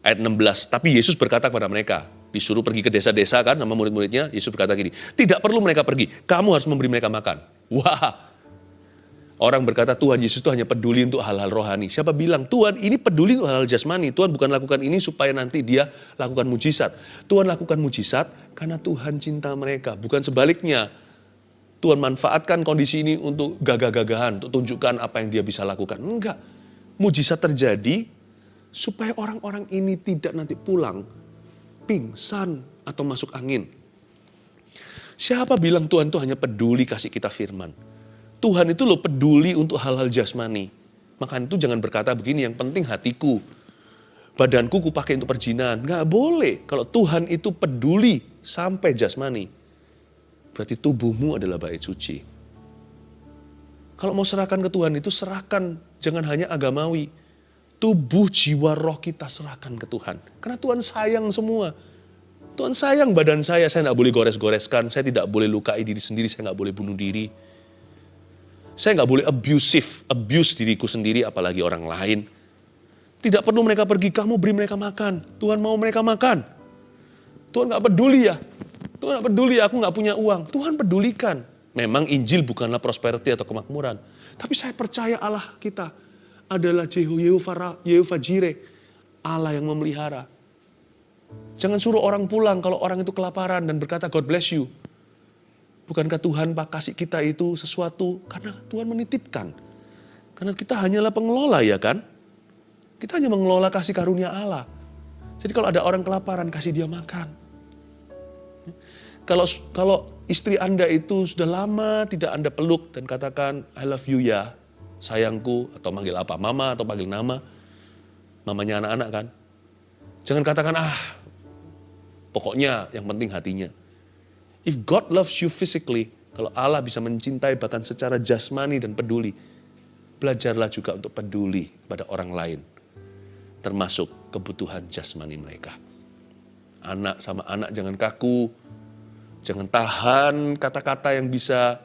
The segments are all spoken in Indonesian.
Ayat 16, tapi Yesus berkata kepada mereka, disuruh pergi ke desa-desa kan sama murid-muridnya, Yesus berkata gini, tidak perlu mereka pergi, kamu harus memberi mereka makan. Wah, orang berkata Tuhan Yesus itu hanya peduli untuk hal-hal rohani. Siapa bilang Tuhan ini peduli untuk hal-hal jasmani? Tuhan bukan lakukan ini supaya nanti dia lakukan mujizat. Tuhan lakukan mujizat karena Tuhan cinta mereka, bukan sebaliknya. Tuhan manfaatkan kondisi ini untuk gagah-gagahan, untuk tunjukkan apa yang dia bisa lakukan. Enggak, mujizat terjadi supaya orang-orang ini tidak nanti pulang pingsan atau masuk angin. Siapa bilang Tuhan itu hanya peduli kasih kita firman? Tuhan itu loh peduli untuk hal-hal jasmani. Makanya itu jangan berkata begini, yang penting hatiku, badanku kupakai untuk perjinan. Nggak boleh. Kalau Tuhan itu peduli sampai jasmani, berarti tubuhmu adalah bait suci. Kalau mau serahkan ke Tuhan itu serahkan, jangan hanya agamawi. Tubuh, jiwa, roh kita serahkan ke Tuhan. Karena Tuhan sayang semua. Tuhan sayang badan saya nggak boleh gores-goreskan, saya tidak boleh lukai diri sendiri, saya nggak boleh bunuh diri. Saya nggak boleh abuse diriku sendiri, apalagi orang lain. Tidak perlu mereka pergi, kamu beri mereka makan. Tuhan mau mereka makan. Tuhan nggak peduli ya. Tuhan nggak peduli, aku nggak punya uang. Tuhan pedulikan. Memang Injil bukanlah prosperity atau kemakmuran. Tapi saya percaya Allah kita adalah Yehovah Jireh, Allah yang memelihara. Jangan suruh orang pulang kalau orang itu kelaparan dan berkata God bless you. Bukankah Tuhan kasih kita itu sesuatu karena Tuhan menitipkan. Karena kita hanyalah pengelola ya kan. Kita hanya mengelola kasih karunia Allah. Jadi kalau ada orang kelaparan kasih dia makan. Kalau istri Anda itu sudah lama tidak Anda peluk dan katakan I love you ya, sayangku, atau manggil apa, mama atau panggil nama, mamanya anak-anak kan. Jangan katakan pokoknya yang penting hatinya. If God loves you physically, kalau Allah bisa mencintai bahkan secara jasmani dan peduli, belajarlah juga untuk peduli pada orang lain, termasuk kebutuhan jasmani mereka. Anak sama anak jangan kaku, jangan tahan kata-kata yang bisa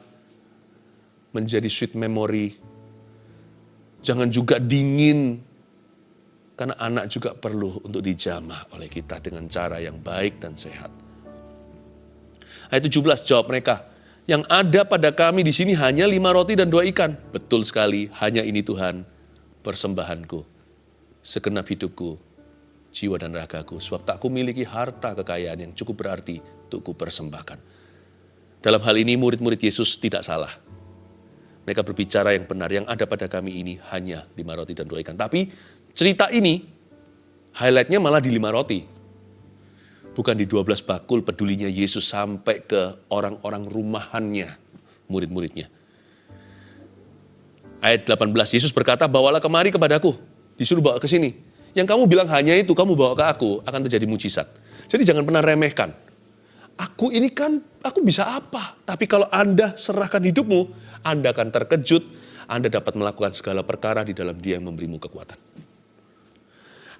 menjadi sweet memory. Jangan juga dingin, karena anak juga perlu untuk dijamah oleh kita dengan cara yang baik dan sehat. Ayat 17 jawab mereka, yang ada pada kami di sini hanya 5 roti dan 2 ikan. Betul sekali, hanya ini Tuhan, persembahanku, segenap hidupku, jiwa dan ragaku. Sebab tak kumiliki harta kekayaan yang cukup berarti untuk kupersembahkan. Dalam hal ini murid-murid Yesus tidak salah. Mereka berbicara yang benar, yang ada pada kami ini hanya 5 roti dan 2 ikan. Tapi cerita ini, highlightnya malah di 5 roti. Bukan di 12 bakul pedulinya Yesus sampai ke orang-orang rumahannya, murid-muridnya. Ayat 18, Yesus berkata, bawalah kemari kepadaku, disuruh bawa ke sini. Yang kamu bilang hanya itu, kamu bawa ke aku, akan terjadi mujizat. Jadi jangan pernah remehkan. Aku ini kan, aku bisa apa? Tapi kalau Anda serahkan hidupmu, Anda akan terkejut, Anda dapat melakukan segala perkara di dalam Dia yang memberimu kekuatan.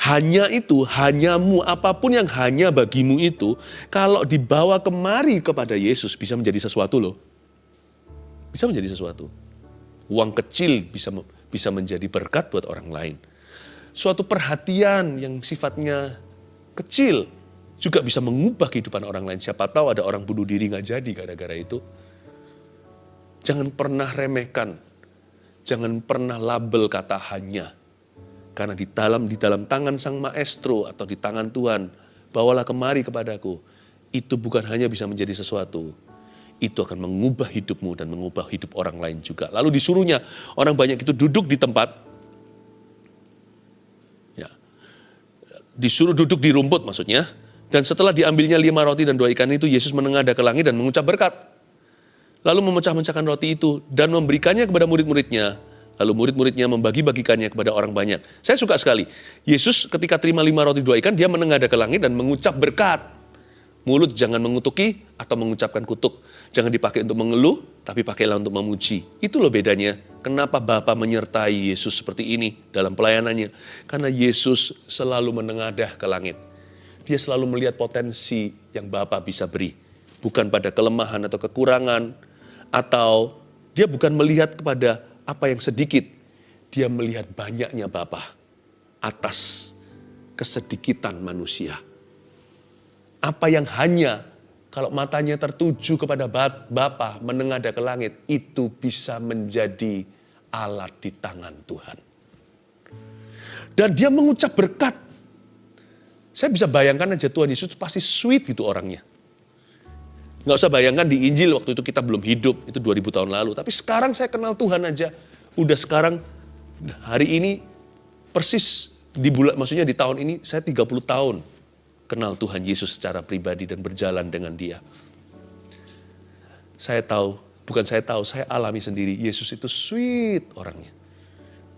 Hanya itu, hanyamu, apapun yang hanya bagimu itu, kalau dibawa kemari kepada Yesus bisa menjadi sesuatu loh. Bisa menjadi sesuatu. Uang kecil bisa menjadi berkat buat orang lain. Suatu perhatian yang sifatnya kecil juga bisa mengubah kehidupan orang lain. Siapa tahu ada orang bunuh diri gak jadi gara-gara itu. Jangan pernah remehkan. Jangan pernah label kata hanya. Karena di dalam tangan Sang Maestro atau di tangan Tuhan, bawalah kemari kepadaku. Itu bukan hanya bisa menjadi sesuatu. Itu akan mengubah hidupmu dan mengubah hidup orang lain juga. Lalu disuruhnya, orang banyak itu duduk di tempat. Ya, disuruh duduk di rumput maksudnya. Dan setelah diambilnya 5 roti dan 2 ikan itu, Yesus menengadah ke langit dan mengucap berkat. Lalu memecah-mecahkan roti itu dan memberikannya kepada murid-muridnya. Lalu murid-muridnya membagi-bagikannya kepada orang banyak. Saya suka sekali. Yesus ketika terima 5 roti 2 ikan, dia menengadah ke langit dan mengucap berkat. Mulut jangan mengutuki atau mengucapkan kutuk. Jangan dipakai untuk mengeluh, tapi pakailah untuk memuji. Itu loh bedanya. Kenapa Bapa menyertai Yesus seperti ini dalam pelayanannya? Karena Yesus selalu menengadah ke langit. Dia selalu melihat potensi yang Bapa bisa beri. Bukan pada kelemahan atau kekurangan. Atau dia bukan melihat kepada apa yang sedikit, dia melihat banyaknya Bapa atas kesedikitan manusia. Apa yang hanya kalau matanya tertuju kepada Bapa menengadah ke langit, itu bisa menjadi alat di tangan Tuhan. Dan dia mengucap berkat. Saya bisa bayangkan aja Tuhan Yesus pasti sweet gitu orangnya. Nggak usah bayangkan di Injil waktu itu kita belum hidup, itu 2000 tahun lalu. Tapi sekarang saya kenal Tuhan aja. Udah sekarang hari ini persis di bulan, maksudnya di tahun ini saya 30 tahun kenal Tuhan Yesus secara pribadi dan berjalan dengan Dia. Saya alami sendiri Yesus itu sweet orangnya.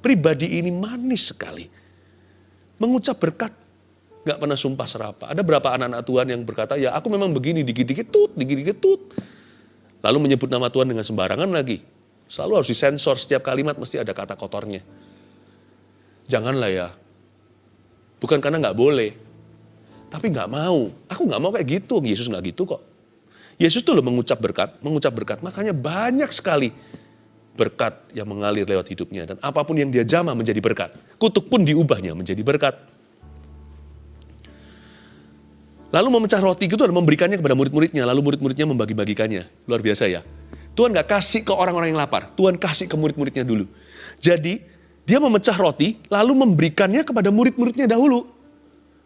Pribadi ini manis sekali. Mengucap berkat, gak pernah sumpah serapah. Ada berapa anak-anak Tuhan yang berkata, ya aku memang begini, dikit-dikit tut. Lalu menyebut nama Tuhan dengan sembarangan lagi. Selalu harus disensor, setiap kalimat mesti ada kata kotornya. Janganlah ya. Bukan karena gak boleh. Tapi gak mau. Aku gak mau kayak gitu. Yesus gak gitu kok. Yesus tuh loh mengucap berkat. Makanya banyak sekali berkat yang mengalir lewat hidupnya. Dan apapun yang dia jamah menjadi berkat. Kutuk pun diubahnya menjadi berkat. Lalu memecah roti itu adalah memberikannya kepada murid-muridnya. Lalu murid-muridnya membagi-bagikannya. Luar biasa ya. Tuhan gak kasih ke orang-orang yang lapar. Tuhan kasih ke murid-muridnya dulu. Jadi dia memecah roti lalu memberikannya kepada murid-muridnya dahulu.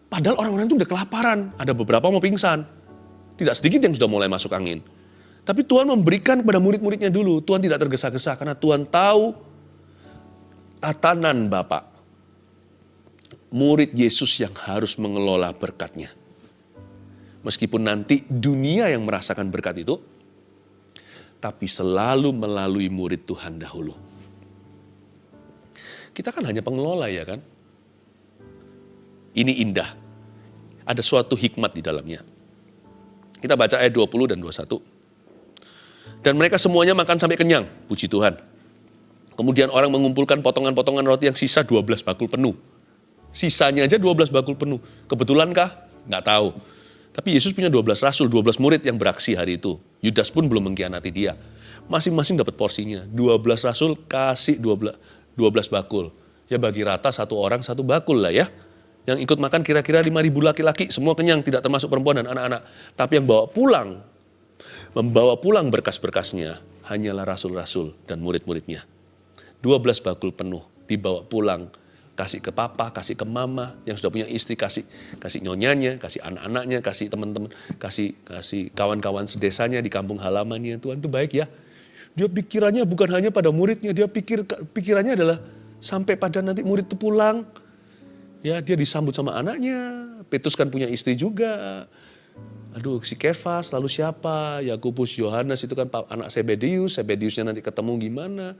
Padahal orang-orang itu udah kelaparan. Ada beberapa mau pingsan. Tidak sedikit yang sudah mulai masuk angin. Tapi Tuhan memberikan kepada murid-muridnya dulu. Tuhan tidak tergesa-gesa karena Tuhan tahu tatanan Bapa. Murid Yesus yang harus mengelola berkatnya. Meskipun nanti dunia yang merasakan berkat itu, tapi selalu melalui murid Tuhan dahulu. Kita kan hanya pengelola ya kan? Ini indah. Ada suatu hikmat di dalamnya. Kita baca ayat 20 dan 21. Dan mereka semuanya makan sampai kenyang, puji Tuhan. Kemudian orang mengumpulkan potongan-potongan roti yang sisa 12 bakul penuh. Sisanya aja 12 bakul penuh. Kebetulankah? Nggak tahu. Tapi Yesus punya 12 rasul, 12 murid yang beraksi hari itu. Yudas pun belum mengkhianati dia. Masing-masing dapat porsinya. 12 rasul kasih 12 bakul. Ya bagi rata satu orang satu bakul lah ya. Yang ikut makan kira-kira 5.000 laki-laki. Semua kenyang, tidak termasuk perempuan dan anak-anak. Tapi yang membawa pulang berkas-berkasnya hanyalah rasul-rasul dan murid-muridnya. 12 bakul penuh dibawa pulang. Kasih ke papa, kasih ke mama, yang sudah punya istri, kasih nyonyanya, kasih anak-anaknya, kasih teman-teman, kasih kawan-kawan sedesanya di kampung halamannya. Tuhan itu baik ya. Dia pikirannya bukan hanya pada muridnya, dia pikirannya adalah sampai pada nanti murid itu pulang. Ya, dia disambut sama anaknya. Petrus kan punya istri juga. Aduh, si Kefas, lalu siapa? Yakobus, Yohanes itu kan anak Sebedius. Sebediusnya nanti ketemu gimana?